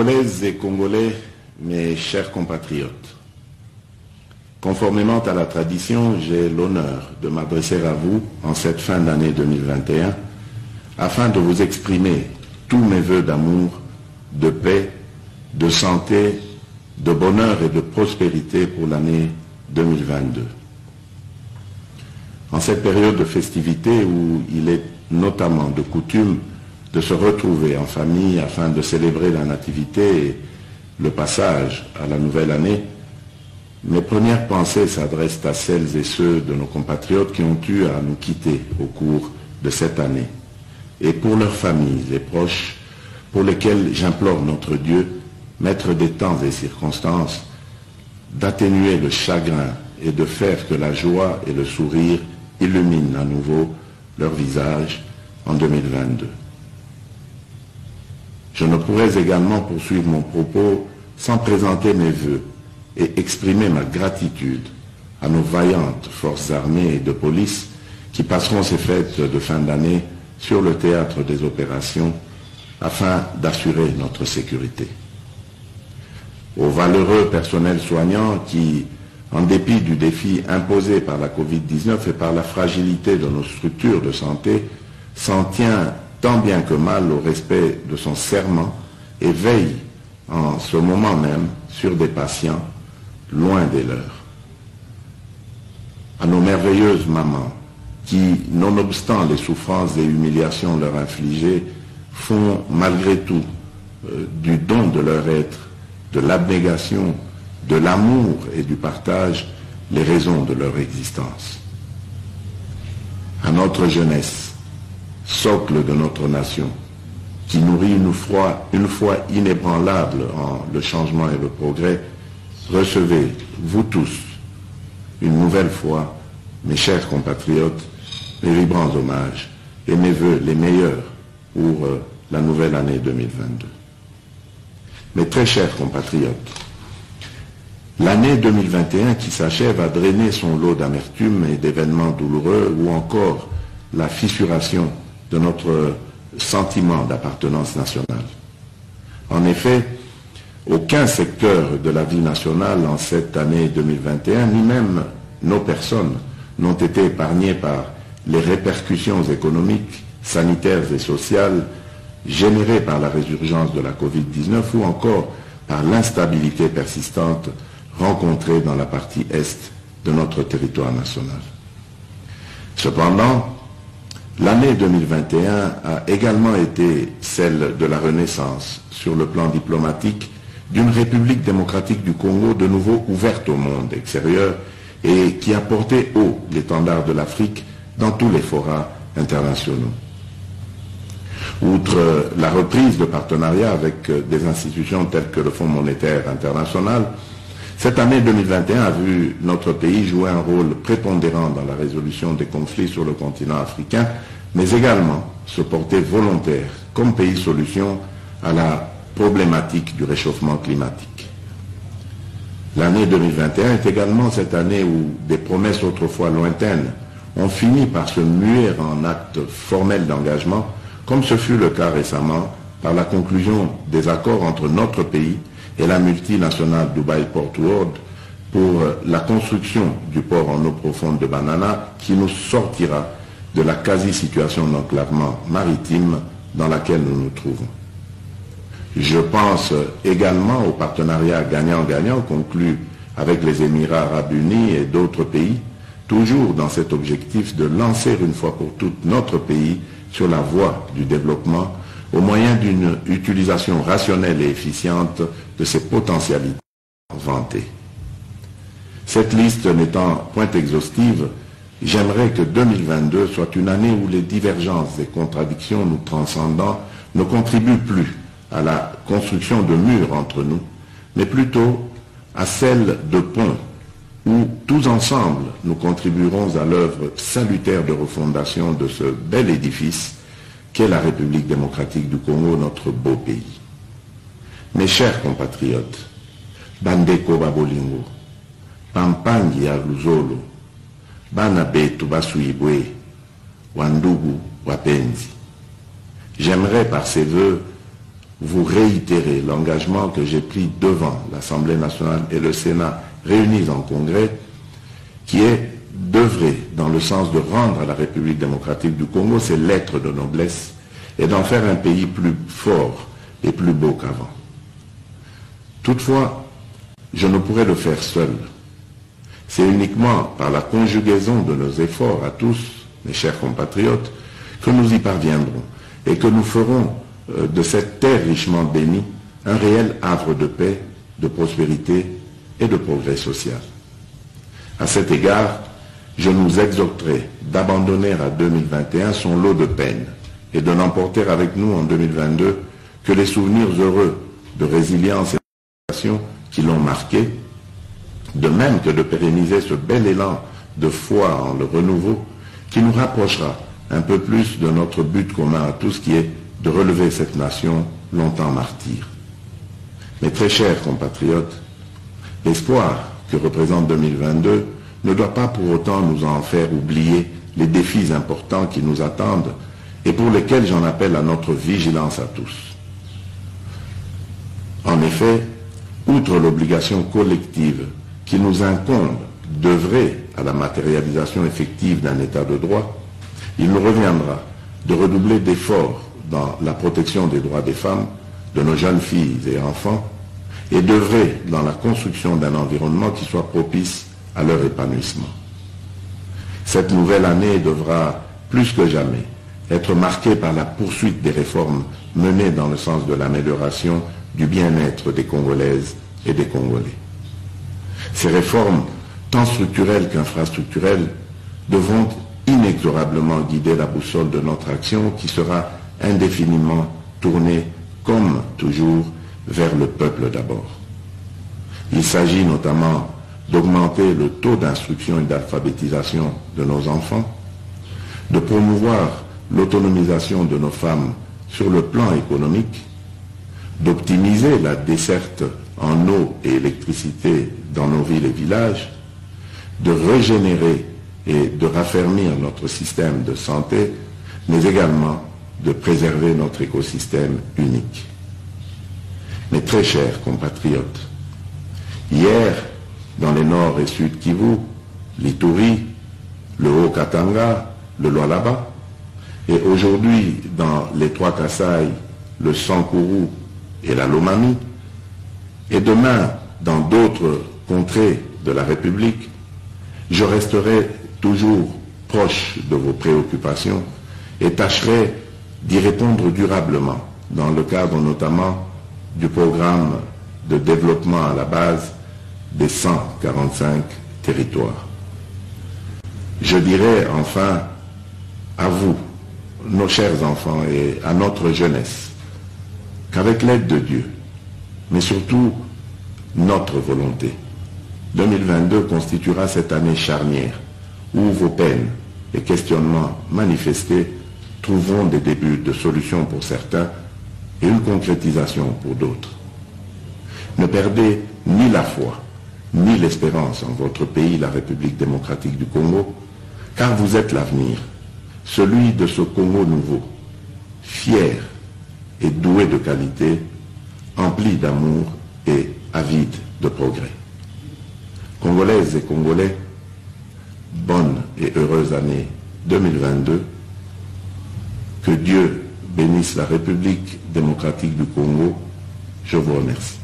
Congolaises et Congolais, mes chers compatriotes, conformément à la tradition, j'ai l'honneur de m'adresser à vous en cette fin d'année 2021 afin de vous exprimer tous mes vœux d'amour, de paix, de santé, de bonheur et de prospérité pour l'année 2022. En cette période de festivité où il est notamment de coutume de se retrouver en famille afin de célébrer la nativité et le passage à la nouvelle année, mes premières pensées s'adressent à celles et ceux de nos compatriotes qui ont eu à nous quitter au cours de cette année, et pour leurs familles et proches, pour lesquels j'implore notre Dieu, maître des temps et circonstances, d'atténuer le chagrin et de faire que la joie et le sourire illuminent à nouveau leur visage en 2022. Je ne pourrais également poursuivre mon propos sans présenter mes vœux et exprimer ma gratitude à nos vaillantes forces armées et de police qui passeront ces fêtes de fin d'année sur le théâtre des opérations afin d'assurer notre sécurité. Aux valeureux personnels soignants qui, en dépit du défi imposé par la Covid-19 et par la fragilité de nos structures de santé, s'en tient tant bien que mal au respect de son serment et veille en ce moment même sur des patients loin des leurs. À nos merveilleuses mamans qui, nonobstant les souffrances et humiliations leur infligées, font malgré tout du don de leur être, de l'abnégation, de l'amour et du partage les raisons de leur existence. À notre jeunesse, socle de notre nation, qui nourrit une foi inébranlable en le changement et le progrès, recevez, vous tous, une nouvelle fois, mes chers compatriotes, mes vibrants hommages et mes vœux les meilleurs pour la nouvelle année 2022. Mes très chers compatriotes, l'année 2021 qui s'achève a drainé son lot d'amertume et d'événements douloureux ou encore la fissuration de notre sentiment d'appartenance nationale. En effet, aucun secteur de la vie nationale en cette année 2021, ni même nos personnes, n'ont été épargnés par les répercussions économiques, sanitaires et sociales générées par la résurgence de la Covid-19 ou encore par l'instabilité persistante rencontrée dans la partie est de notre territoire national. Cependant, l'année 2021 a également été celle de la renaissance sur le plan diplomatique d'une République démocratique du Congo de nouveau ouverte au monde extérieur et qui a porté haut l'étendard de l'Afrique dans tous les forats internationaux. Outre la reprise de partenariats avec des institutions telles que le Fonds monétaire international, cette année 2021 a vu notre pays jouer un rôle prépondérant dans la résolution des conflits sur le continent africain, mais également se porter volontaire comme pays solution à la problématique du réchauffement climatique. L'année 2021 est également cette année où des promesses autrefois lointaines ont fini par se muer en actes formels d'engagement, comme ce fut le cas récemment par la conclusion des accords entre notre pays et la multinationale Dubai Port World pour la construction du port en eau profonde de Banana qui nous sortira de la quasi-situation d'enclavement maritime dans laquelle nous nous trouvons. Je pense également au partenariat gagnant-gagnant conclu avec les Émirats arabes unis et d'autres pays, toujours dans cet objectif de lancer une fois pour toutes notre pays sur la voie du développement au moyen d'une utilisation rationnelle et efficiente de ses potentialités vantées. Cette liste n'étant point exhaustive, j'aimerais que 2022 soit une année où les divergences et contradictions nous transcendant ne contribuent plus à la construction de murs entre nous, mais plutôt à celle de ponts où tous ensemble nous contribuerons à l'œuvre salutaire de refondation de ce bel édifice qu'est la République démocratique du Congo, notre beau pays. Mes chers compatriotes, Bandeko Babolingo, Pampangi ya Luzolo, Bana Betu Basuibwe, Wandugu Wapenzi, j'aimerais par ces vœux vous réitérer l'engagement que j'ai pris devant l'Assemblée nationale et le Sénat réunis en congrès, qui est d'œuvrer dans le sens de rendre à la République démocratique du Congo ses lettres de noblesse et d'en faire un pays plus fort et plus beau qu'avant. Toutefois, je ne pourrais le faire seul. C'est uniquement par la conjugaison de nos efforts à tous, mes chers compatriotes, que nous y parviendrons et que nous ferons de cette terre richement bénie un réel havre de paix, de prospérité et de progrès social. À cet égard, je nous exhorterai d'abandonner à 2021 son lot de peines et de n'emporter avec nous en 2022 que les souvenirs heureux de résilience et d'action qui l'ont marqué, de même que de pérenniser ce bel élan de foi en le renouveau qui nous rapprochera un peu plus de notre but commun à tous, qui est de relever cette nation longtemps martyre. Mes très chers compatriotes, l'espoir que représente 2022 ne doit pas pour autant nous en faire oublier les défis importants qui nous attendent et pour lesquels j'en appelle à notre vigilance à tous. En effet, outre l'obligation collective qui nous incombe d'œuvrer à la matérialisation effective d'un état de droit, il nous reviendra de redoubler d'efforts dans la protection des droits des femmes, de nos jeunes filles et enfants, et d'œuvrer dans la construction d'un environnement qui soit propice à leur épanouissement. Cette nouvelle année devra, plus que jamais, être marquée par la poursuite des réformes menées dans le sens de l'amélioration du bien-être des Congolaises et des Congolais. Ces réformes, tant structurelles qu'infrastructurelles, devront inexorablement guider la boussole de notre action qui sera indéfiniment tournée, comme toujours, vers le peuple d'abord. Il s'agit notamment d'augmenter le taux d'instruction et d'alphabétisation de nos enfants, de promouvoir l'autonomisation de nos femmes sur le plan économique, d'optimiser la desserte en eau et électricité dans nos villes et villages, de régénérer et de raffermir notre système de santé, mais également de préserver notre écosystème unique. Mes très chers compatriotes, hier, dans les Nord et Sud Kivu, l'Ituri, le Haut-Katanga, le Lualaba, et aujourd'hui dans les Trois Kasaï, le Sankuru et la Lomami, et demain dans d'autres contrées de la République, je resterai toujours proche de vos préoccupations et tâcherai d'y répondre durablement dans le cadre notamment du programme de développement à la base des 145 territoires. Je dirai enfin à vous, nos chers enfants, et à notre jeunesse, qu'avec l'aide de Dieu, mais surtout notre volonté, 2022 constituera cette année charnière où vos peines et questionnements manifestés trouveront des débuts de solutions pour certains et une concrétisation pour d'autres. Ne perdez ni la foi, ni l'espérance en votre pays, la République démocratique du Congo, car vous êtes l'avenir, celui de ce Congo nouveau, fier et doué de qualité, empli d'amour et avide de progrès. Congolaises et Congolais, bonne et heureuse année 2022. Que Dieu bénisse la République démocratique du Congo. Je vous remercie.